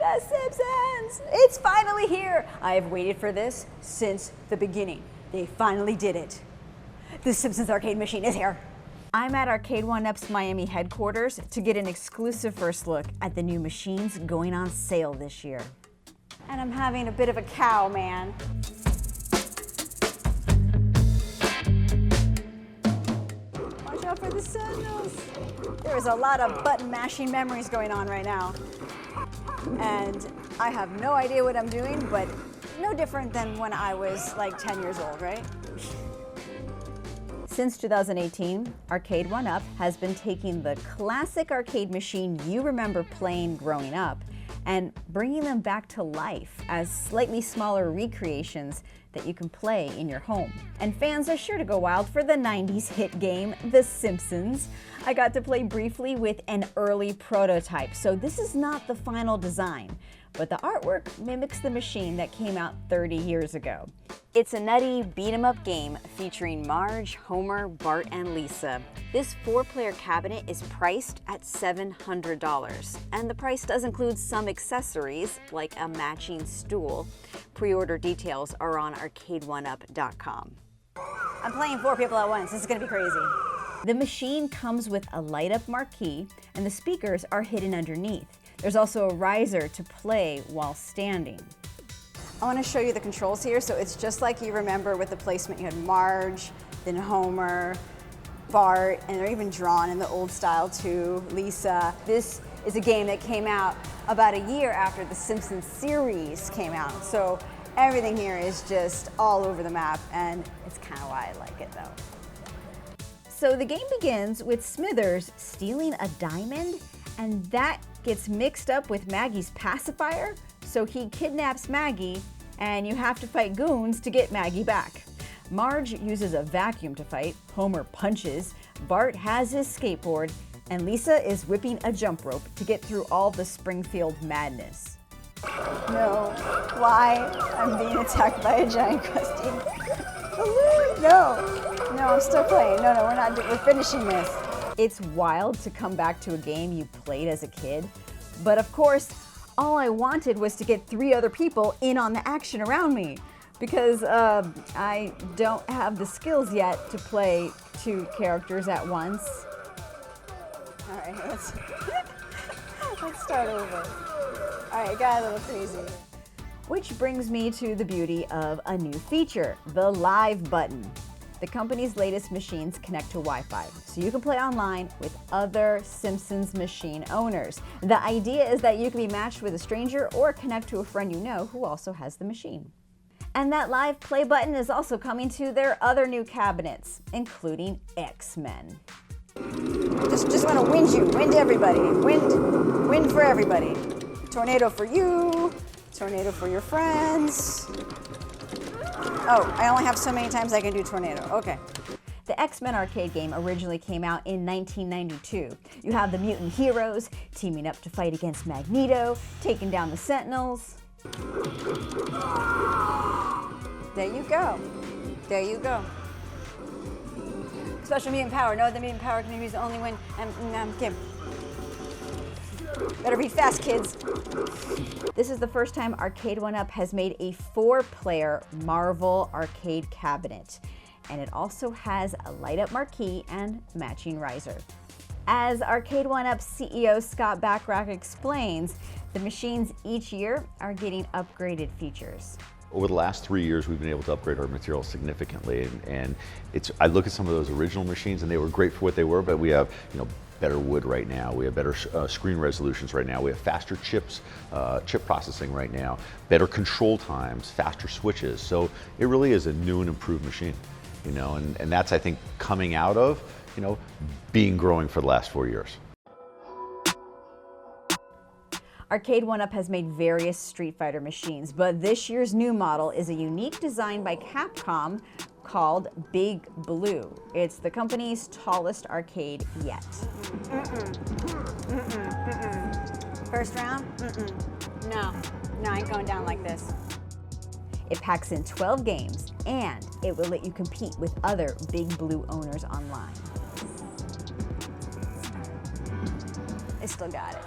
The Simpsons! It's finally here! I have waited for this since the beginning. They finally did it. The Simpsons arcade machine is here. I'm at Arcade1Up's Miami headquarters to get an exclusive first look at the new machines going on sale this year. And I'm having a bit of a cow, man. Watch out for the sentinels. There is a lot of button mashing memories going on right now. And I have no idea what I'm doing, but no different than when I was like 10 years old, right? Since 2018, Arcade1Up has been taking the classic arcade machine you remember playing growing up and bringing them back to life as slightly smaller recreations that you can play in your home. And fans are sure to go wild for the 90s hit game, The Simpsons. I got to play briefly with an early prototype, so this is not the final design, but the artwork mimics the machine that came out 30 years ago. It's a nutty beat-em-up game featuring Marge, Homer, Bart, and Lisa. This 4-player cabinet is priced at $700, and the price does include some accessories like a matching stool. Pre-order details are on Arcade1Up.com. I'm playing 4 people at once. This is gonna be crazy. The machine comes with a light-up marquee, and the speakers are hidden underneath. There's also a riser to play while standing. I want to show you the controls here, so it's just like you remember with the placement. You had Marge, then Homer, Bart, and they're even drawn in the old style too, Lisa. This is a game that came out about a year after the Simpsons series came out, so everything here is just all over the map, and it's kind of why I like it though. So the game begins with Smithers stealing a diamond, and that gets mixed up with Maggie's pacifier, so he kidnaps Maggie, and you have to fight goons to get Maggie back. Marge uses a vacuum to fight, Homer punches, Bart has his skateboard, and Lisa is whipping a jump rope to get through all the Springfield madness. No, why? I'm being attacked by a giant crusty balloon. No, I'm still playing. No, we're finishing this. It's wild to come back to a game you played as a kid, but of course, all I wanted was to get 3 other people in on the action around me because I don't have the skills yet to play 2 characters at once. All right, let's start over. All right, got a little crazy. Which brings me to the beauty of a new feature, the live button. The company's latest machines connect to Wi-Fi, so you can play online with other Simpsons machine owners. The idea is that you can be matched with a stranger or connect to a friend you know who also has the machine. And that live play button is also coming to their other new cabinets, including X-Men. Just want to wind everybody. Wind for everybody. Tornado for you, tornado for your friends. Oh, I only have so many times I can do tornado. Okay. The X-Men arcade game originally came out in 1992. You have the mutant heroes teaming up to fight against Magneto, taking down the Sentinels. There you go. There you go. Special mutant power. No, the mutant power can be used only when I'm kidding. Better be fast, kids. This is the first time Arcade1Up has made a 4-player Marvel arcade cabinet, and it also has a light-up marquee and matching riser. As Arcade1Up's CEO Scott Bachrach explains, the machines each year are getting upgraded features. Over the last 3 years, we've been able to upgrade our material significantly, and I look at some of those original machines, and they were great for what they were, but we have, better wood right now. We have better screen resolutions right now. We have faster chips, chip processing right now, better control times, faster switches. So it really is a new and improved machine, and that's, I think, coming out of, being growing for the last 4 years. Arcade1Up has made various Street Fighter machines, but this year's new model is a unique design by Capcom called Big Blue. It's the company's tallest arcade yet. First round? No, I ain't going down like this. It packs in 12 games, and it will let you compete with other Big Blue owners online. I still got it.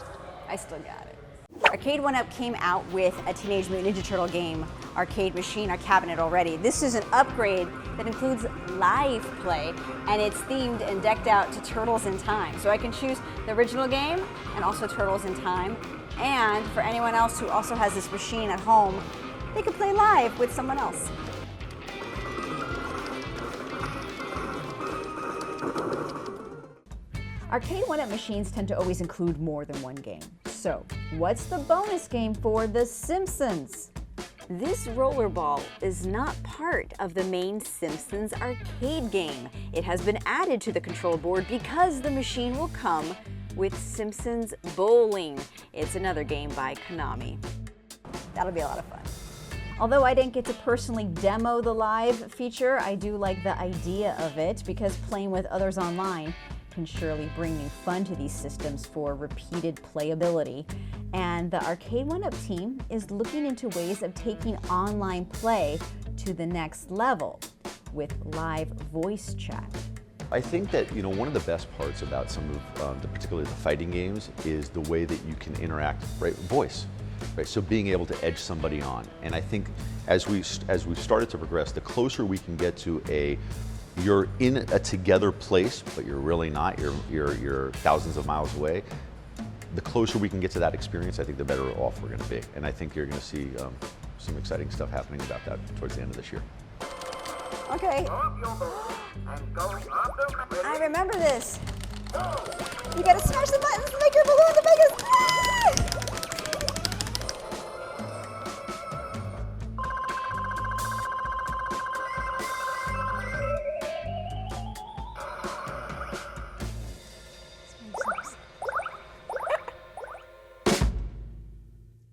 Arcade1Up came out with a Teenage Mutant Ninja Turtle game arcade machine, a cabinet already. This is an upgrade that includes live play, and it's themed and decked out to Turtles in Time. So I can choose the original game and also Turtles in Time. And for anyone else who also has this machine at home, they can play live with someone else. Arcade1Up machines tend to always include more than one game. So, what's the bonus game for The Simpsons? This rollerball is not part of the main Simpsons arcade game. It has been added to the control board because the machine will come with Simpsons Bowling. It's another game by Konami. That'll be a lot of fun. Although I didn't get to personally demo the live feature, I do like the idea of it because playing with others online can surely bring new fun to these systems for repeated playability. And the Arcade1Up team is looking into ways of taking online play to the next level with live voice chat. I think that one of the best parts about some of particularly the fighting games is the way that you can interact, right, voice. Right, so being able to edge somebody on, and I think as we've started to progress, the closer we can get to you're in a together place, but you're really not. You're thousands of miles away. The closer we can get to that experience, I think the better off we're going to be, and I think you're going to see some exciting stuff happening about that towards the end of this year. Okay. I remember this. You got to smash the buttons to make your balloon the biggest. Ah!